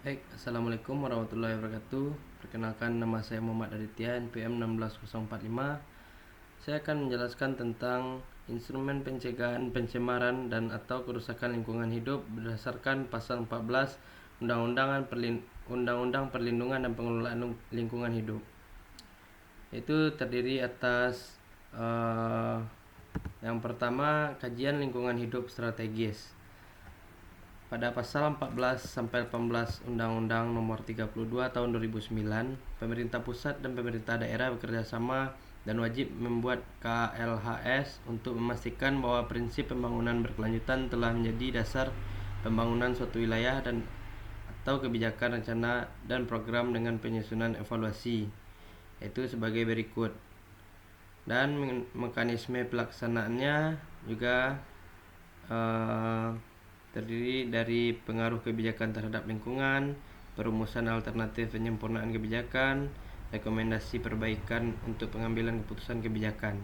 Assalamualaikum warahmatullahi wabarakatuh. Perkenalkan, nama saya Muhammad Aditya, NPM 16045. Saya akan menjelaskan tentang instrumen pencegahan pencemaran dan atau kerusakan lingkungan hidup berdasarkan pasal 14 Undang-Undang Perlindungan dan Pengelolaan Lingkungan Hidup. Itu terdiri atas yang pertama, kajian lingkungan hidup strategis. Pada pasal 14 sampai 18 Undang-Undang Nomor 32 Tahun 2009, pemerintah pusat dan pemerintah daerah bekerja sama dan wajib membuat KLHS untuk memastikan bahwa prinsip pembangunan berkelanjutan telah menjadi dasar pembangunan suatu wilayah dan atau kebijakan rencana dan program dengan penyusunan evaluasi, yaitu sebagai berikut. Dan mekanisme pelaksanaannya juga terdiri dari pengaruh kebijakan terhadap lingkungan, perumusan alternatif penyempurnaan kebijakan, rekomendasi perbaikan untuk pengambilan keputusan kebijakan.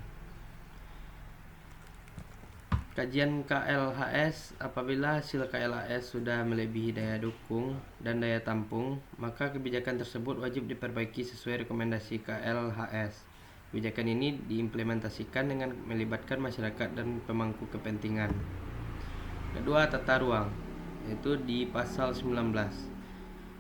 Kajian KLHS. Apabila hasil KLHS sudah melebihi daya dukung dan daya tampung, maka kebijakan tersebut wajib diperbaiki sesuai rekomendasi KLHS. Kebijakan ini diimplementasikan dengan melibatkan masyarakat dan pemangku kepentingan. Kedua, tata ruang, yaitu di pasal 19.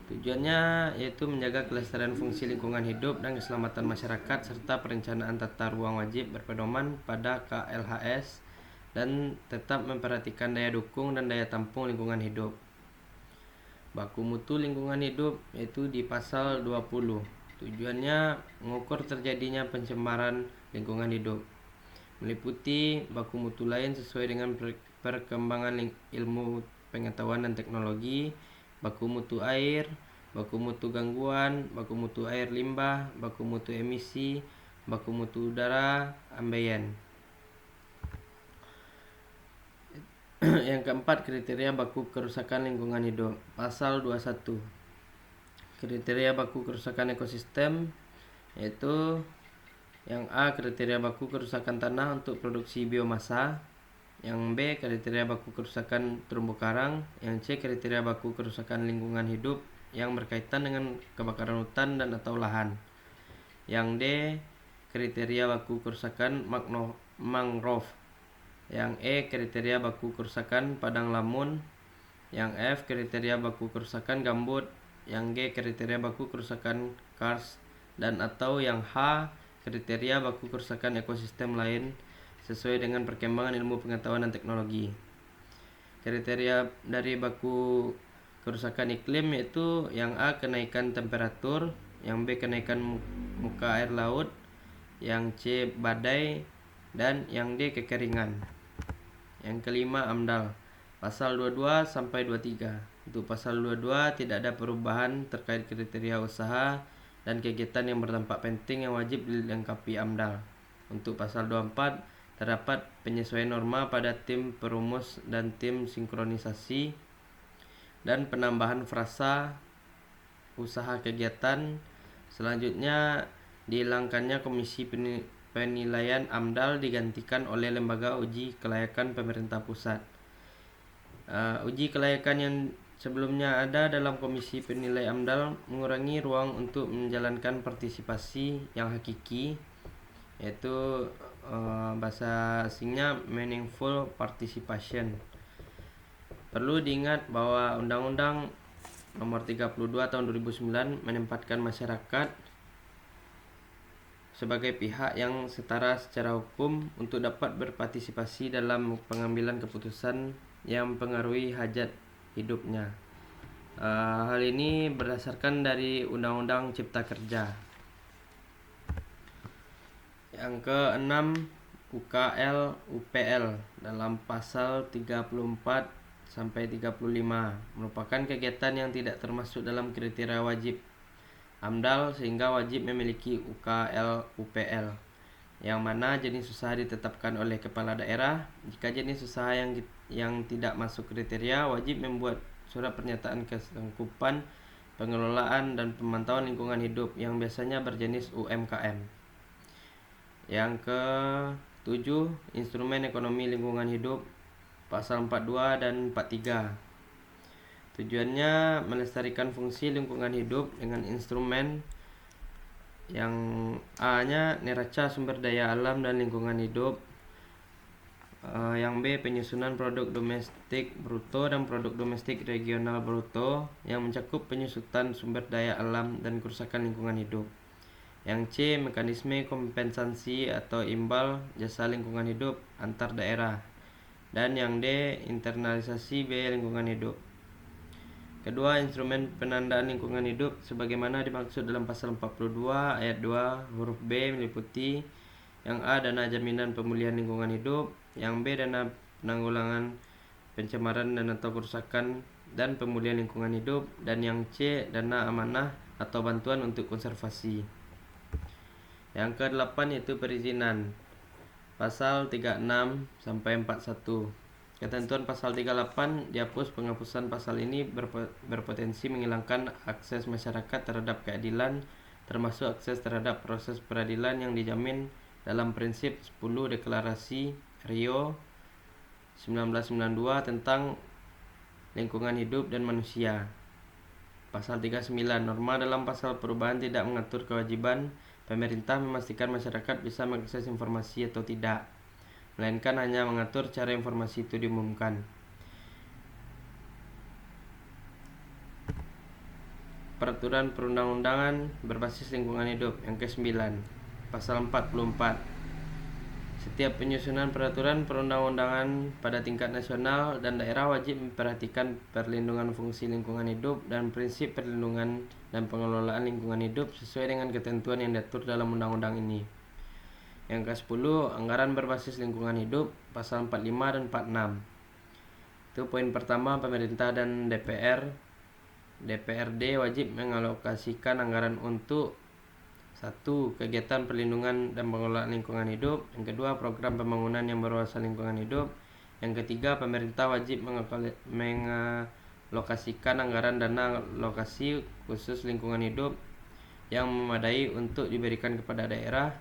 Tujuannya yaitu menjaga kelestarian fungsi lingkungan hidup dan keselamatan masyarakat serta perencanaan tata ruang wajib berpedoman pada KLHS dan tetap memperhatikan daya dukung dan daya tampung lingkungan hidup. Baku mutu lingkungan hidup, yaitu di pasal 20. Tujuannya mengukur terjadinya pencemaran lingkungan hidup, meliputi baku mutu lain sesuai dengan perkembangan ilmu pengetahuan dan teknologi, baku mutu air, baku mutu gangguan, baku mutu air limbah, baku mutu emisi, baku mutu udara ambien. Yang keempat, kriteria baku kerusakan lingkungan hidup. Pasal 21. Kriteria baku kerusakan ekosistem, yaitu yang A, kriteria baku kerusakan tanah untuk produksi biomasa. Yang B, kriteria baku kerusakan terumbu karang. Yang C, kriteria baku kerusakan lingkungan hidup yang berkaitan dengan kebakaran hutan dan atau lahan. Yang D, kriteria baku kerusakan mangrove. Yang E, kriteria baku kerusakan padang lamun. Yang F, kriteria baku kerusakan gambut. Yang G, kriteria baku kerusakan kars. Dan atau yang H, kriteria baku kerusakan ekosistem lain sesuai dengan perkembangan ilmu pengetahuan dan teknologi. Kriteria dari baku kerusakan iklim yaitu yang A, kenaikan temperatur. Yang B, kenaikan muka air laut. Yang C, badai. Dan yang D, kekeringan. Yang kelima, AMDAL. Pasal 22 sampai 23. Untuk pasal 22 tidak ada perubahan terkait kriteria usaha dan kegiatan yang berdampak penting yang wajib dilengkapi AMDAL. Untuk pasal 24 terdapat penyesuaian norma pada tim perumus dan tim sinkronisasi dan penambahan frasa usaha kegiatan. Selanjutnya, dihilangkannya komisi penilaian AMDAL digantikan oleh lembaga uji kelayakan pemerintah pusat. Uji kelayakan yang sebelumnya ada dalam komisi penilai AMDAL mengurangi ruang untuk menjalankan partisipasi yang hakiki, yaitu bahasa asingnya meaningful participation. Perlu diingat bahwa Undang-Undang Nomor 32 Tahun 2009 menempatkan masyarakat sebagai pihak yang setara secara hukum untuk dapat berpartisipasi dalam pengambilan keputusan yang mempengaruhi hajat hidupnya. Hal ini berdasarkan dari Undang-Undang Cipta Kerja. Yang keenam, UKL UPL dalam pasal 34 sampai 35 merupakan kegiatan yang tidak termasuk dalam kriteria wajib AMDAL sehingga wajib memiliki UKL UPL, yang mana jenis usaha ditetapkan oleh kepala daerah. Jika jenis usaha yang tidak masuk kriteria, wajib membuat surat pernyataan kesanggupan pengelolaan dan pemantauan lingkungan hidup yang biasanya berjenis UMKM. Yang ke-7, instrumen ekonomi lingkungan hidup pasal 42 dan 43. Tujuannya melestarikan fungsi lingkungan hidup dengan instrumen yang A-nya neraca sumber daya alam dan lingkungan hidup, yang B penyusunan produk domestik bruto dan produk domestik regional bruto yang mencakup penyusutan sumber daya alam dan kerusakan lingkungan hidup. Yang C mekanisme kompensasi atau imbal jasa lingkungan hidup antar daerah. Dan yang D internalisasi biaya lingkungan hidup. Kedua, instrumen penandaan lingkungan hidup sebagaimana dimaksud dalam pasal 42 ayat 2 huruf B meliputi yang A dana jaminan pemulihan lingkungan hidup, yang B dana penanggulangan pencemaran dan atau kerusakan dan pemulihan lingkungan hidup, dan yang C dana amanah atau bantuan untuk konservasi. Yang ke-8 yaitu perizinan. Pasal 36 sampai 41. Ketentuan pasal 38 dihapus. Penghapusan pasal ini berpotensi menghilangkan akses masyarakat terhadap keadilan, termasuk akses terhadap proses peradilan yang dijamin dalam prinsip 10 Deklarasi Rio 1992 tentang lingkungan hidup dan manusia. Pasal 39. Norma dalam pasal perubahan tidak mengatur kewajiban pemerintah memastikan masyarakat bisa mengakses informasi atau tidak, melainkan hanya mengatur cara informasi itu diumumkan. Peraturan perundang-undangan berbasis lingkungan hidup. Yang ke-9, pasal 44. Setiap penyusunan peraturan perundang-undangan pada tingkat nasional dan daerah wajib memperhatikan perlindungan fungsi lingkungan hidup dan prinsip perlindungan dan pengelolaan lingkungan hidup sesuai dengan ketentuan yang diatur dalam undang-undang ini. Yang ke-10, anggaran berbasis lingkungan hidup, pasal 45 dan 46. Itu poin pertama, pemerintah dan DPRD wajib mengalokasikan anggaran untuk 1. Kegiatan perlindungan dan pengelolaan lingkungan hidup. Yang kedua, program pembangunan yang berwawasan lingkungan hidup. Yang ketiga, pemerintah wajib mengalokasikan anggaran dana alokasi khusus lingkungan hidup yang memadai untuk diberikan kepada daerah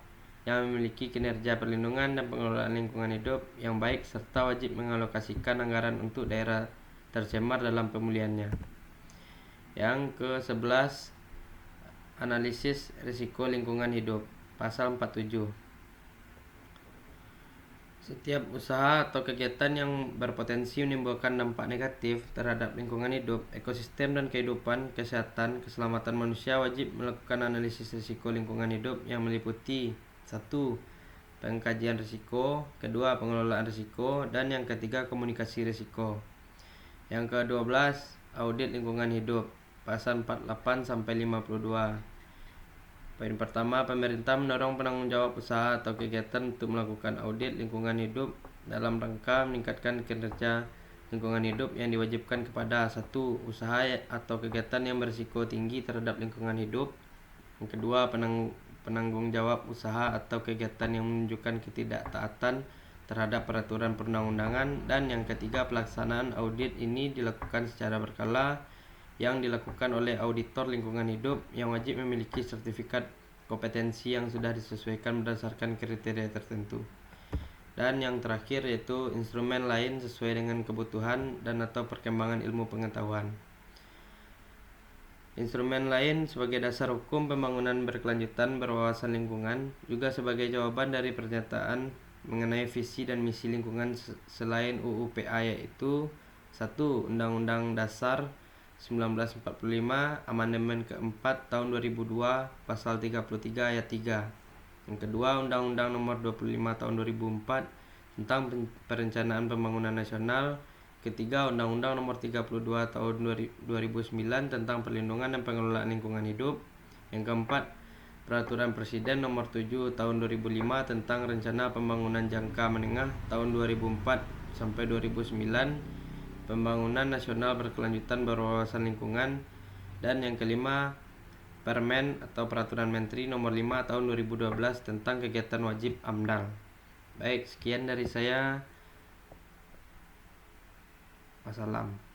yang memiliki kinerja perlindungan dan pengelolaan lingkungan hidup yang baik, serta wajib mengalokasikan anggaran untuk daerah tercemar dalam pemulihannya. Yang ke-11, analisis risiko lingkungan hidup, pasal 47. Setiap usaha atau kegiatan yang berpotensi menimbulkan dampak negatif terhadap lingkungan hidup, ekosistem dan kehidupan, kesehatan, keselamatan manusia wajib melakukan analisis risiko lingkungan hidup yang meliputi 1. Pengkajian risiko, kedua pengelolaan risiko, dan yang ketiga komunikasi risiko. Yang ke-12, audit lingkungan hidup, pasal 48 sampai 52. Poin pertama, pemerintah mendorong penanggung jawab usaha atau kegiatan untuk melakukan audit lingkungan hidup dalam rangka meningkatkan kinerja lingkungan hidup yang diwajibkan kepada 1. Usaha atau kegiatan yang berisiko tinggi terhadap lingkungan hidup. Yang kedua, penanggung jawab usaha atau kegiatan yang menunjukkan ketidaktaatan terhadap peraturan perundang-undangan. Dan yang ketiga, pelaksanaan audit ini dilakukan secara berkala yang dilakukan oleh auditor lingkungan hidup yang wajib memiliki sertifikat kompetensi yang sudah disesuaikan berdasarkan kriteria tertentu. Dan yang terakhir yaitu instrumen lain sesuai dengan kebutuhan dan atau perkembangan ilmu pengetahuan. Instrumen lain sebagai dasar hukum pembangunan berkelanjutan berwawasan lingkungan, juga sebagai jawaban dari pernyataan mengenai visi dan misi lingkungan selain UU-PA, yaitu 1. Undang-Undang Dasar 1945, Amandemen keempat tahun 2002, pasal 33 ayat 3. Yang kedua, Undang-Undang Nomor 25 tahun 2004 tentang Perencanaan Pembangunan Nasional. Ketiga, Undang-Undang Nomor 32 tahun 2009 tentang Perlindungan dan Pengelolaan Lingkungan Hidup. Yang keempat, Peraturan Presiden Nomor 7 tahun 2005 tentang Rencana Pembangunan Jangka Menengah tahun 2004 sampai 2009, Pembangunan Nasional Berkelanjutan Berwawasan Lingkungan. Dan yang kelima, Permen atau Peraturan Menteri Nomor 5 tahun 2012 tentang kegiatan wajib AMDAL. Baik, sekian dari saya. Wassalam.